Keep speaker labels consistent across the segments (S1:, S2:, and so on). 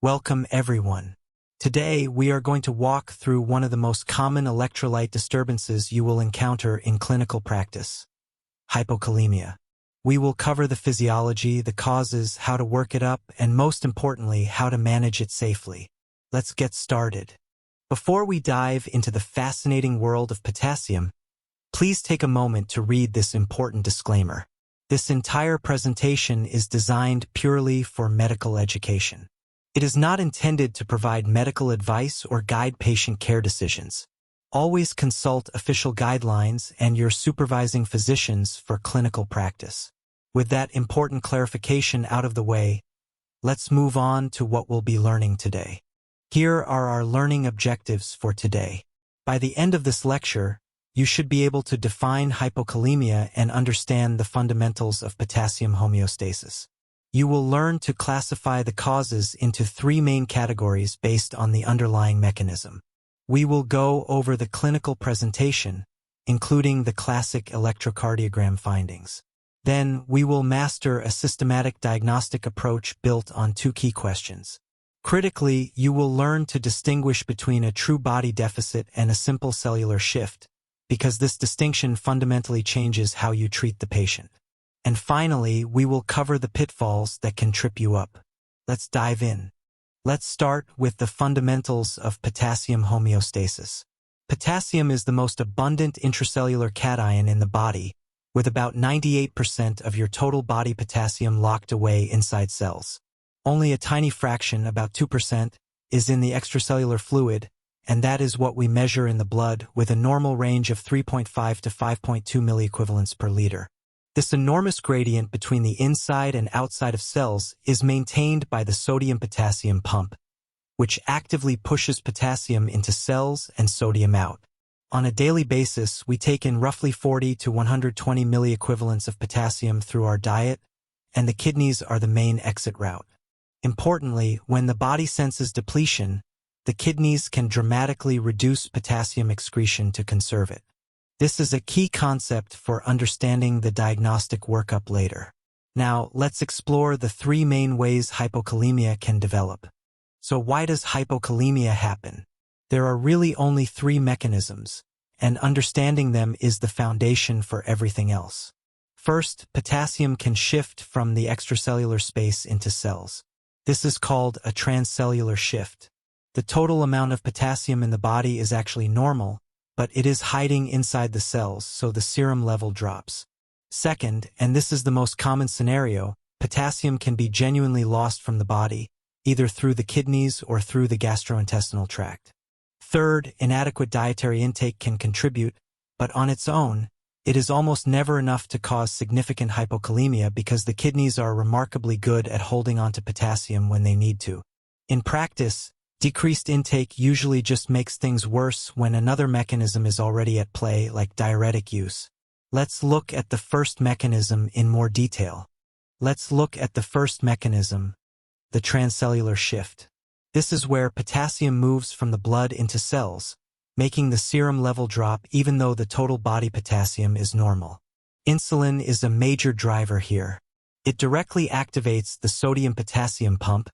S1: Welcome everyone. Today we are going to walk through one of the most common electrolyte disturbances you will encounter in clinical practice: hypokalemia. We will cover the physiology, the causes, how to work it up, and most importantly, how to manage it safely. Let's get started. Before we dive into the fascinating world of potassium, please take a moment to read this important disclaimer. This entire presentation is designed purely for medical education. It is not intended to provide medical advice or guide patient care decisions. Always consult official guidelines and your supervising physicians for clinical practice. With that important clarification out of the way, let's move on to what we'll be learning today. Here are our learning objectives for today. By the end of this lecture, you should be able to define hypokalemia and understand the fundamentals of potassium homeostasis. You will learn to classify the causes into three main categories based on the underlying mechanism. We will go over the clinical presentation, including the classic electrocardiogram findings. Then, we will master a systematic diagnostic approach built on two key questions. Critically, you will learn to distinguish between a true body deficit and a simple cellular shift, because this distinction fundamentally changes how you treat the patient. And finally, we will cover the pitfalls that can trip you up. Let's dive in. Let's start with the fundamentals of potassium homeostasis. Potassium is the most abundant intracellular cation in the body, with about 98% of your total body potassium locked away inside cells. Only a tiny fraction, about 2%, is in the extracellular fluid, and that is what we measure in the blood, with a normal range of 3.5 to 5.2 milliequivalents per liter. This enormous gradient between the inside and outside of cells is maintained by the sodium-potassium pump, which actively pushes potassium into cells and sodium out. On a daily basis, we take in roughly 40 to 120 milliequivalents of potassium through our diet, and the kidneys are the main exit route. Importantly, when the body senses depletion, the kidneys can dramatically reduce potassium excretion to conserve it. This is a key concept for understanding the diagnostic workup later. Now, let's explore the three main ways hypokalemia can develop. So why does hypokalemia happen? There are really only three mechanisms, and understanding them is the foundation for everything else. First, potassium can shift from the extracellular space into cells. This is called a transcellular shift. The total amount of potassium in the body is actually normal, but it is hiding inside the cells, so the serum level drops. Second, and this is the most common scenario, potassium can be genuinely lost from the body, either through the kidneys or through the gastrointestinal tract. Third, inadequate dietary intake can contribute, but on its own, it is almost never enough to cause significant hypokalemia because the kidneys are remarkably good at holding onto potassium when they need to. In practice, decreased intake usually just makes things worse when another mechanism is already at play, like diuretic use. Let's look at the first mechanism in more detail. Let's look at the first mechanism, the transcellular shift. This is where potassium moves from the blood into cells, making the serum level drop even though the total body potassium is normal. Insulin is a major driver here. It directly activates the sodium-potassium pump,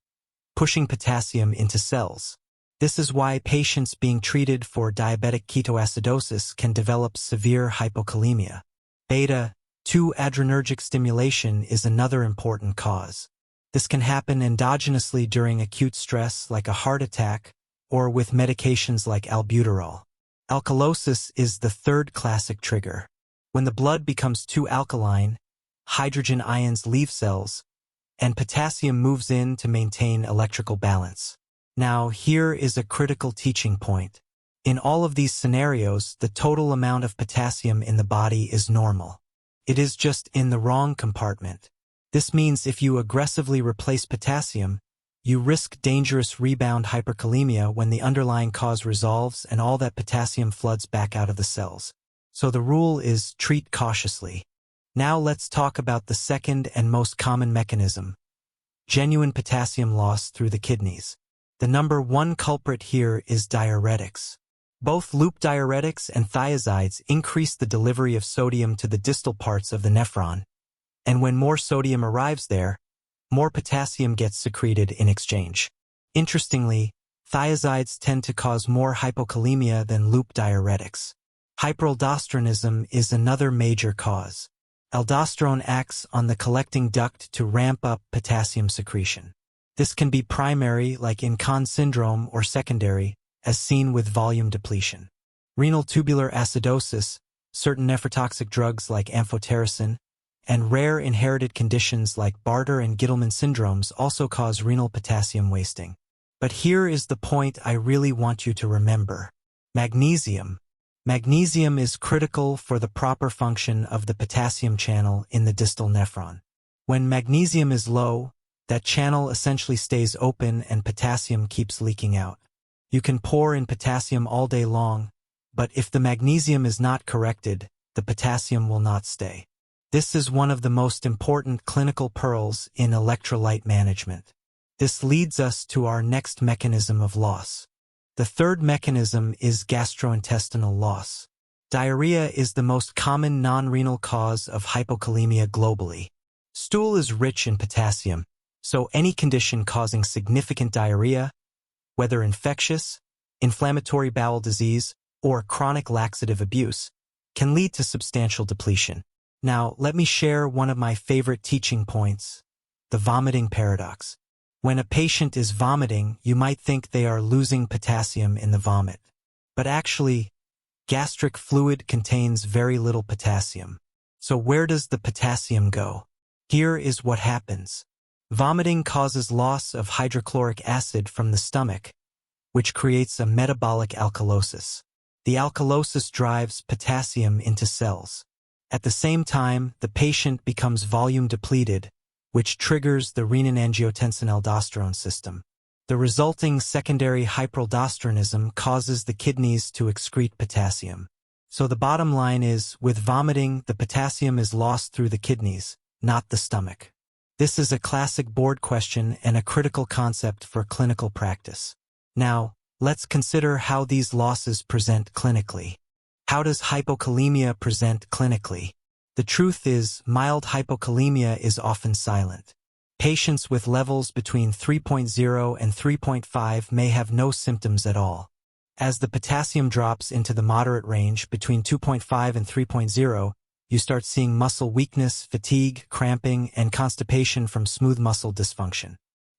S1: pushing potassium into cells. This is why patients being treated for diabetic ketoacidosis can develop severe hypokalemia. Beta-2 adrenergic stimulation is another important cause. This can happen endogenously during acute stress like a heart attack or with medications like albuterol. Alkalosis is the third classic trigger. When the blood becomes too alkaline, hydrogen ions leave cells, and potassium moves in to maintain electrical balance. Now, here is a critical teaching point. In all of these scenarios, the total amount of potassium in the body is normal. It is just in the wrong compartment. This means if you aggressively replace potassium, you risk dangerous rebound hyperkalemia when the underlying cause resolves and all that potassium floods back out of the cells. So the rule is treat cautiously. Now let's talk about the second and most common mechanism, genuine potassium loss through the kidneys. The number one culprit here is diuretics. Both loop diuretics and thiazides increase the delivery of sodium to the distal parts of the nephron, and when more sodium arrives there, more potassium gets secreted in exchange. Interestingly, thiazides tend to cause more hypokalemia than loop diuretics. Hyperaldosteronism is another major cause. Aldosterone acts on the collecting duct to ramp up potassium secretion. This can be primary, like in Conn syndrome, or secondary, as seen with volume depletion. Renal tubular acidosis, certain nephrotoxic drugs like amphotericin, and rare inherited conditions like Bartter and Gittleman syndromes also cause renal potassium wasting. But here is the point I really want you to remember. Magnesium. Magnesium is critical for the proper function of the potassium channel in the distal nephron. When magnesium is low, that channel essentially stays open and potassium keeps leaking out. You can pour in potassium all day long, but if the magnesium is not corrected, the potassium will not stay. This is one of the most important clinical pearls in electrolyte management. This leads us to our next mechanism of loss. The third mechanism is gastrointestinal loss. Diarrhea is the most common non-renal cause of hypokalemia globally. Stool is rich in potassium, so any condition causing significant diarrhea, whether infectious, inflammatory bowel disease, or chronic laxative abuse, can lead to substantial depletion. Now, let me share one of my favorite teaching points, the vomiting paradox. When a patient is vomiting, you might think they are losing potassium in the vomit. But actually, gastric fluid contains very little potassium. So where does the potassium go? Here is what happens. Vomiting causes loss of hydrochloric acid from the stomach, which creates a metabolic alkalosis. The alkalosis drives potassium into cells. At the same time, the patient becomes volume depleted, which triggers the renin-angiotensin-aldosterone system. The resulting secondary hyperaldosteronism causes the kidneys to excrete potassium. So the bottom line is, with vomiting, the potassium is lost through the kidneys, not the stomach. This is a classic board question and a critical concept for clinical practice. Now, let's consider how these losses present clinically. How does hypokalemia present clinically? The truth is, mild hypokalemia is often silent. Patients with levels between 3.0 and 3.5 may have no symptoms at all. As the potassium drops into the moderate range between 2.5 and 3.0, you start seeing muscle weakness, fatigue, cramping, and constipation from smooth muscle dysfunction.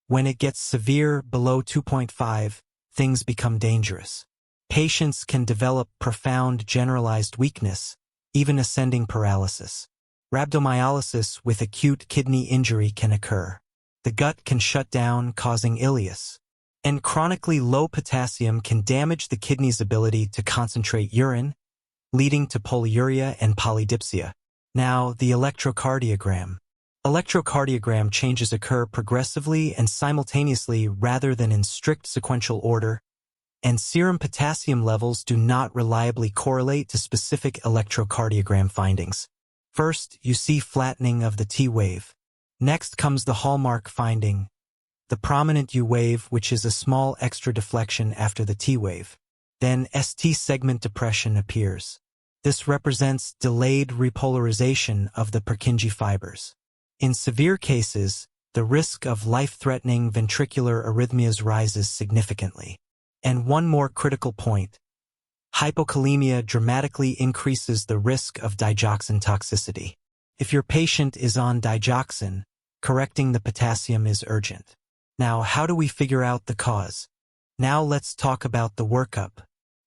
S1: When it gets severe below 2.5, things become dangerous. Patients can develop profound generalized weakness, even ascending paralysis. Rhabdomyolysis with acute kidney injury can occur. The gut can shut down, causing ileus. And chronically low potassium can damage the kidney's ability to concentrate urine, leading to polyuria and polydipsia. Now, the electrocardiogram. Electrocardiogram changes occur progressively and simultaneously rather than in strict sequential order, and serum potassium levels do not reliably correlate to specific electrocardiogram findings. First, you see flattening of the T wave. Next comes the hallmark finding, the prominent U wave, which is a small extra deflection after the T wave. Then ST segment depression appears. This represents delayed repolarization of the Purkinje fibers. In severe cases, the risk of life-threatening ventricular arrhythmias rises significantly. And one more critical point. Hypokalemia dramatically increases the risk of digoxin toxicity. If your patient is on digoxin, correcting the potassium is urgent. Now, how do we figure out the cause? Now let's talk about the workup.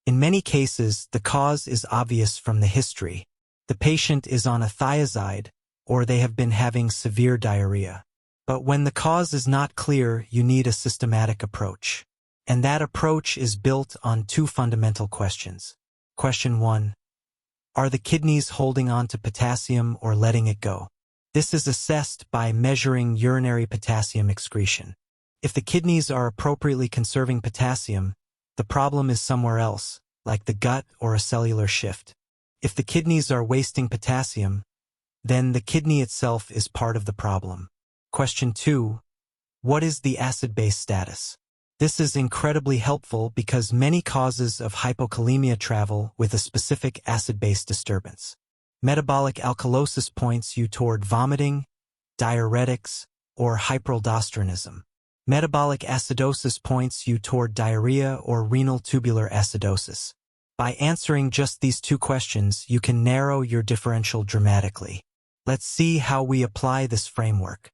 S1: In many cases, the cause is obvious from the history. The patient is on a thiazide, or they have been having severe diarrhea. But when the cause is not clear, you need a systematic approach. And that approach is built on two fundamental questions. Question 1. Are the kidneys holding on to potassium or letting it go? This is assessed by measuring urinary potassium excretion. If the kidneys are appropriately conserving potassium, the problem is somewhere else, like the gut or a cellular shift. If the kidneys are wasting potassium, then the kidney itself is part of the problem. Question 2. What is the acid-base status? This is incredibly helpful because many causes of hypokalemia travel with a specific acid-base disturbance. Metabolic alkalosis points you toward vomiting, diuretics, or hyperaldosteronism. Metabolic acidosis points you toward diarrhea or renal tubular acidosis. By answering just these two questions, you can narrow your differential dramatically. Let's see how we apply this framework.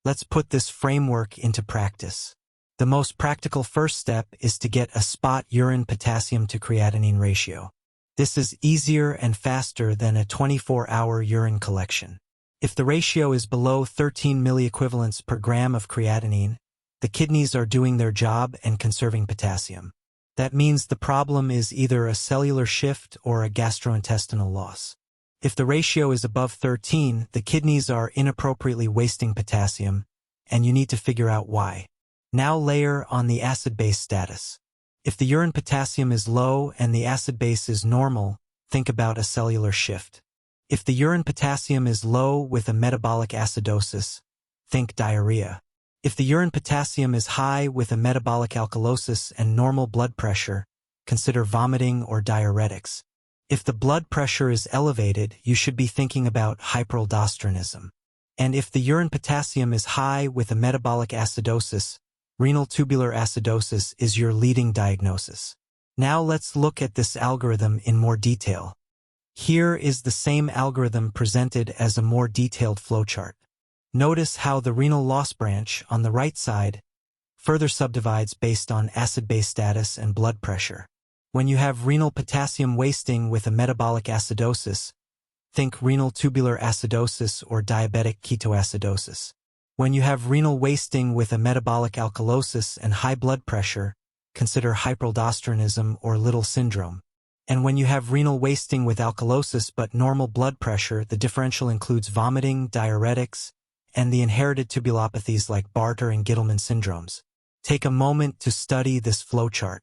S1: Let's put this framework into practice. The most practical first step is to get a spot urine potassium to creatinine ratio. This is easier and faster than a 24-hour urine collection. If the ratio is below 13 milliequivalents per gram of creatinine, the kidneys are doing their job and conserving potassium. That means the problem is either a cellular shift or a gastrointestinal loss. If the ratio is above 13, the kidneys are inappropriately wasting potassium, and you need to figure out why. Now layer on the acid-base status. If the urine potassium is low and the acid-base is normal, think about a cellular shift. If the urine potassium is low with a metabolic acidosis, think diarrhea. If the urine potassium is high with a metabolic alkalosis and normal blood pressure, consider vomiting or diuretics. If the blood pressure is elevated, you should be thinking about hyperaldosteronism. And if the urine potassium is high with a metabolic acidosis, renal tubular acidosis is your leading diagnosis. Now let's look at this algorithm in more detail. Here is the same algorithm presented as a more detailed flowchart. Notice how the renal loss branch on the right side further subdivides based on acid-base status and blood pressure. When you have renal potassium wasting with a metabolic acidosis, think renal tubular acidosis or diabetic ketoacidosis. When you have renal wasting with a metabolic alkalosis and high blood pressure, consider hyperaldosteronism or Little syndrome. And when you have renal wasting with alkalosis but normal blood pressure, the differential includes vomiting, diuretics, and the inherited tubulopathies like Bartter and Gittleman syndromes. Take a moment to study this flowchart.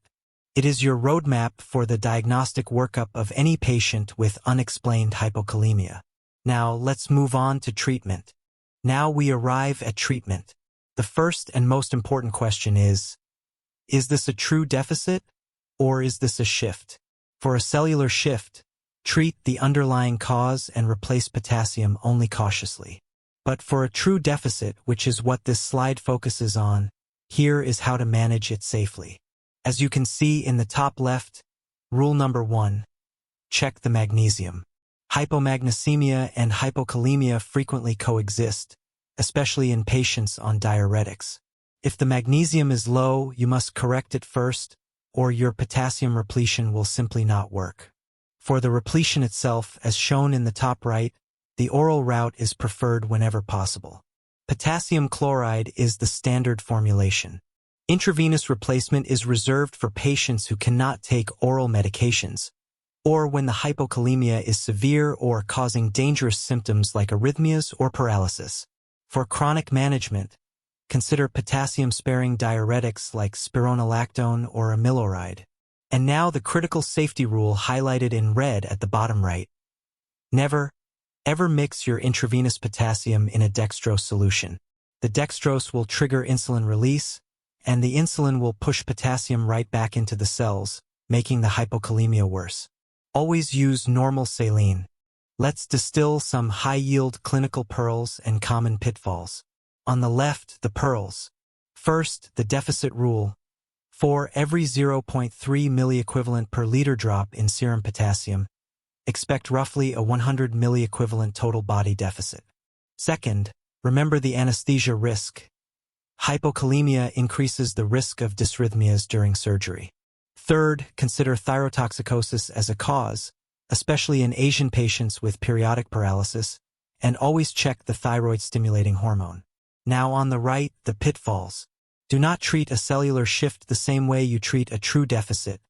S1: It is your roadmap for the diagnostic workup of any patient with unexplained hypokalemia. Now let's move on to treatment. Now we arrive at treatment. The first and most important question is this a true deficit or is this a shift? For a cellular shift, treat the underlying cause and replace potassium only cautiously. But for a true deficit, which is what this slide focuses on, here is how to manage it safely. As you can see in the top left, rule number 1, check the magnesium. Hypomagnesemia and hypokalemia frequently coexist, especially in patients on diuretics. If the magnesium is low, you must correct it first, or your potassium repletion will simply not work. For the repletion itself, as shown in the top right, the oral route is preferred whenever possible. Potassium chloride is the standard formulation. Intravenous replacement is reserved for patients who cannot take oral medications, or when the hypokalemia is severe or causing dangerous symptoms like arrhythmias or paralysis. For chronic management, consider potassium-sparing diuretics like spironolactone or amiloride. And now the critical safety rule highlighted in red at the bottom right. Never, ever mix your intravenous potassium in a dextrose solution. The dextrose will trigger insulin release, and the insulin will push potassium right back into the cells, making the hypokalemia worse. Always use normal saline. Let's distill some high-yield clinical pearls and common pitfalls. On the left, the pearls. First, the deficit rule. For every 0.3 milliequivalent per liter drop in serum potassium, expect roughly a 100 milliequivalent total body deficit. Second, remember the anesthesia risk. Hypokalemia increases the risk of dysrhythmias during surgery. Third, consider thyrotoxicosis as a cause, especially in Asian patients with periodic paralysis, and always check the thyroid-stimulating hormone. Now on the right, the pitfalls. Do not treat a cellular shift the same way you treat a true deficit.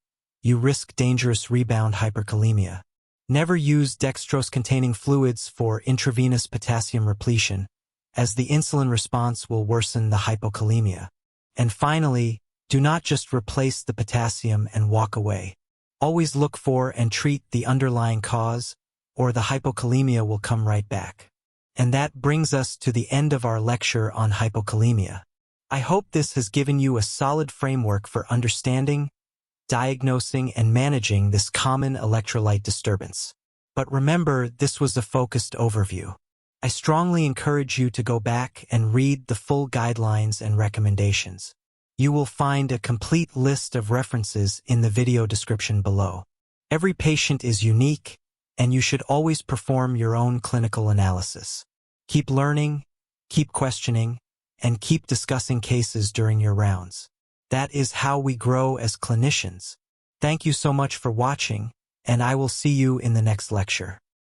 S1: You risk dangerous rebound hyperkalemia. Never use dextrose-containing fluids for intravenous potassium repletion, as the insulin response will worsen the hypokalemia. And finally, do not just replace the potassium and walk away. Always look for and treat the underlying cause, or the hypokalemia will come right back. And that brings us to the end of our lecture on hypokalemia. I hope this has given you a solid framework for understanding, diagnosing, and managing this common electrolyte disturbance. But remember, this was a focused overview. I strongly encourage you to go back and read the full guidelines and recommendations. You will find a complete list of references in the video description below. Every patient is unique, and you should always perform your own clinical analysis. Keep learning, keep questioning, and keep discussing cases during your rounds. That is how we grow as clinicians. Thank you so much for watching, and I will see you in the next lecture.